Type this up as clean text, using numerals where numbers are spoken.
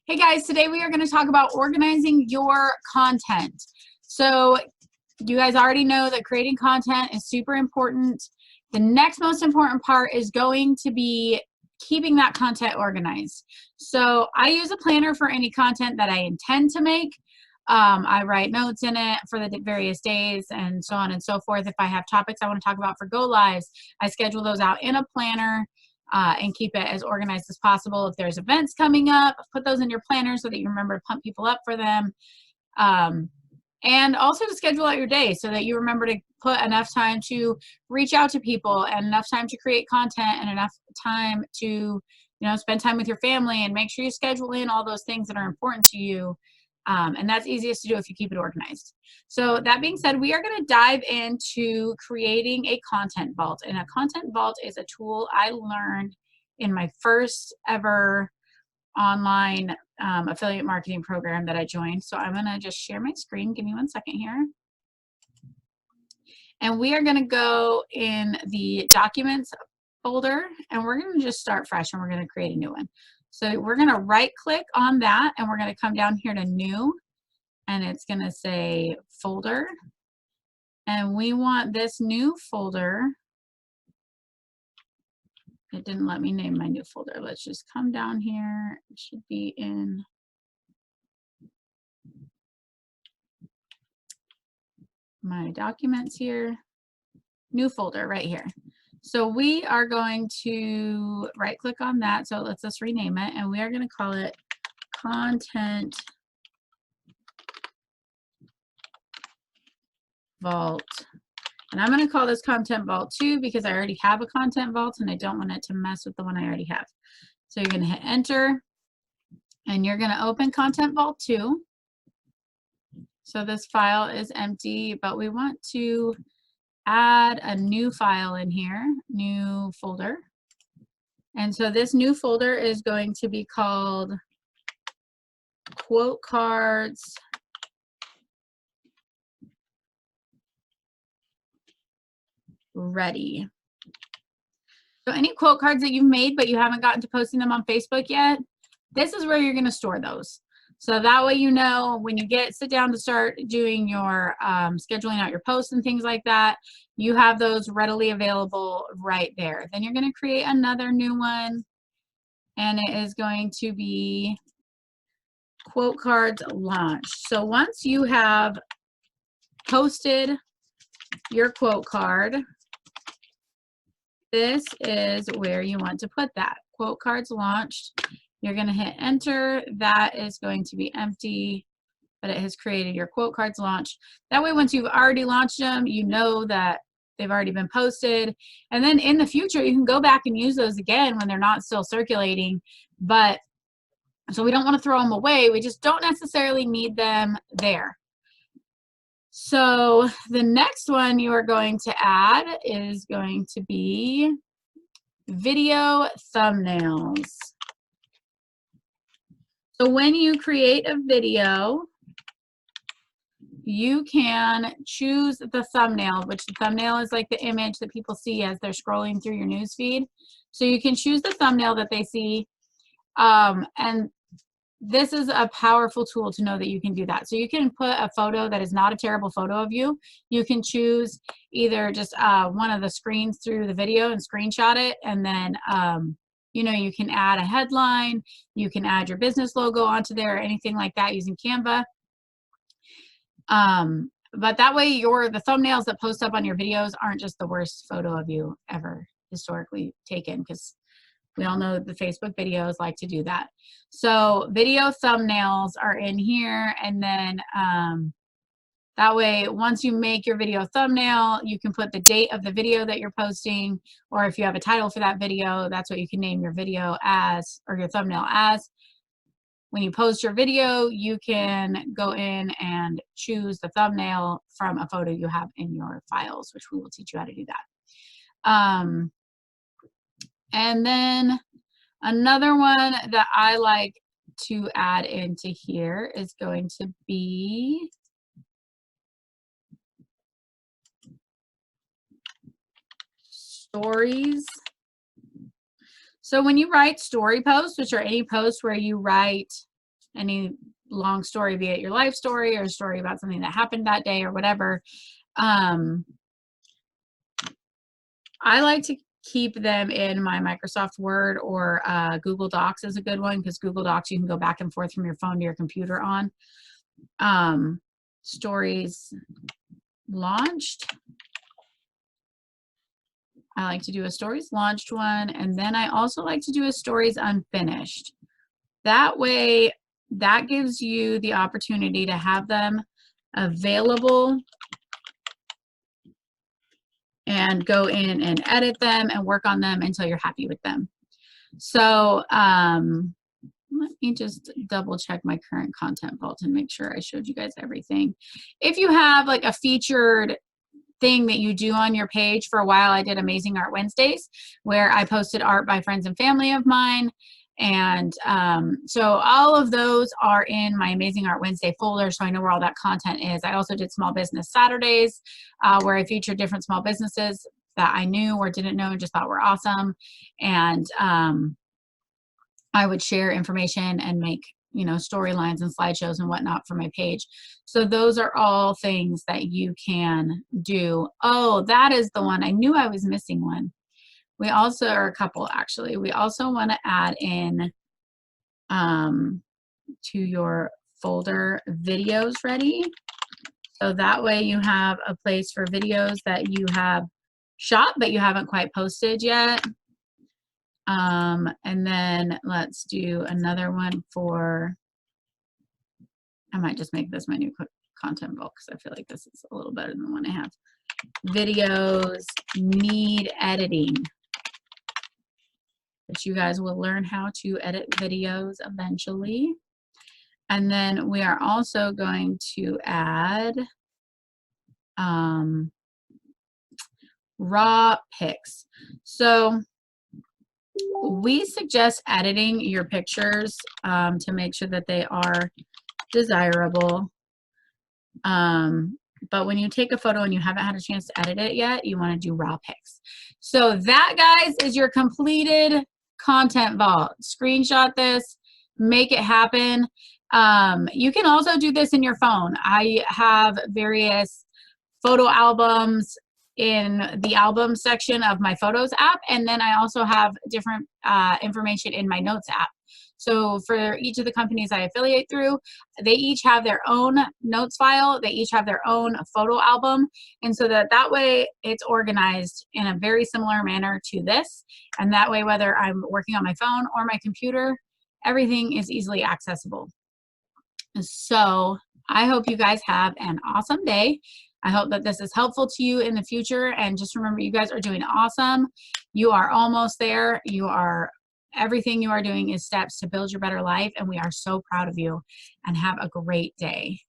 Hey guys, today we are going to talk about organizing your content. So you guys already know that creating content is super important. The next most important part is going to be keeping that content organized. So I use a planner for any content that I intend to make. I write notes in it for the various days and so on and so forth. If I have topics I want to talk about for go lives, I schedule those out in a planner. And keep it as organized as possible. If there's events coming up, put those in your planner so that you remember to pump people up for them. And also to schedule out your day so that you remember to put enough time to reach out to people and enough time to create content and enough time to, spend time with your family, and make sure you schedule in all those things that are important to you. And that's easiest to do if you keep it organized. So that being said, we are going to dive into creating a content vault. And a content vault is a tool I learned in my first ever online affiliate marketing program that I joined. So I'm going to just share my screen. Give me 1 second here. And we are going to go in the documents folder, and we're going to just start fresh, and we're going to create a new one. So we're going to right click on that, and we're going to come down here to new, and it's going to say folder. And we want this new folder. It didn't let me name my new folder. Let's just come down here. It should be in my documents here. New folder right here. So we are going to right click on that. So it lets us rename it, and we are going to call it Content Vault. And I'm going to call this Content Vault 2 because I already have a Content Vault and I don't want it to mess with the one I already have. So you're going to hit enter, and you're going to open Content Vault 2. So this file is empty, but we want to add a new file in here, new folder. And so this new folder is going to be called Quote Cards Ready. So any quote cards that you've made but you haven't gotten to posting them on Facebook yet, this is where you're going to store those. So that way, when you sit down to start doing your scheduling out your posts and things like that, you have those readily available right there. Then you're going to create another new one, and it is going to be Quote Cards Launched. So once you have posted your quote card, this is where you want to put that. Quote Cards Launched. You're going to hit enter. That is going to be empty, but it has created your quote cards launched. That way, once you've already launched them, you know that they've already been posted. And then in the future, you can go back and use those again when they're not still circulating. But so we don't want to throw them away. We just don't necessarily need them there. So the next one you are going to add is going to be video thumbnails. So when you create a video, you can choose the thumbnail, which the thumbnail is like the image that people see as they're scrolling through your news feed. So you can choose the thumbnail that they see. And this is a powerful tool to know that you can do that. So you can put a photo that is not a terrible photo of you. You can choose either just one of the screens through the video and screenshot it, and then you can add a headline, you can add your business logo onto there or anything like that using Canva. But that way the thumbnails that post up on your videos aren't just the worst photo of you ever historically taken, because we all know the Facebook videos like to do that. So video thumbnails are in here, and then that way, once you make your video thumbnail, you can put the date of the video that you're posting, or if you have a title for that video, that's what you can name your video as, or your thumbnail as. When you post your video, you can go in and choose the thumbnail from a photo you have in your files, which we will teach you how to do that. And then another one that I like to add into here is going to be stories. So when you write story posts, which are any posts where you write any long story, be it your life story or a story about something that happened that day or whatever. I like to keep them in my Microsoft Word, or Google Docs is a good one, because Google Docs you can go back and forth from your phone to your computer on. Stories launched. I like to do a stories launched one, and then I also like to do a stories unfinished. That way, that gives you the opportunity to have them available and go in and edit them and work on them until you're happy with them. So let me just double check my current content vault and make sure I showed you guys everything. If you have like a featured thing that you do on your page, for a while I did Amazing Art Wednesdays, where I posted art by friends and family of mine. And so all of those are in my Amazing Art Wednesday folder, so I know where all that content is. I also did Small Business Saturdays, where I featured different small businesses that I knew or didn't know and just thought were awesome. And I would share information and make, you know, storylines and slideshows and whatnot for my page. So those are all things that you can do. Oh, that is the one. I knew I was missing one. We also, or a couple actually, we also want to add in to your folder videos ready. So that way you have a place for videos that you have shot but you haven't quite posted yet. And then let's do another one for, I might just make this my new content bulk because I feel like this is a little better than the one I have. Videos need editing. But you guys will learn how to edit videos eventually. And then we are also going to add raw pics. So we suggest editing your pictures to make sure that they are desirable. But when you take a photo and you haven't had a chance to edit it yet, you want to do raw pics. So that, guys, is your completed content vault. Screenshot this, make it happen. You can also do this in your phone. I have various photo albums in the album section of my Photos app, and then I also have different information in my Notes app. So for each of the companies I affiliate through, they each have their own notes file, they each have their own photo album, and so that way it's organized in a very similar manner to this, and that way whether I'm working on my phone or my computer, everything is easily accessible. So I hope you guys have an awesome day. I hope that this is helpful to you in the future, and just remember, you guys are doing awesome. You are almost there. Everything you are doing is steps to build your better life, and we are so proud of you, and have a great day.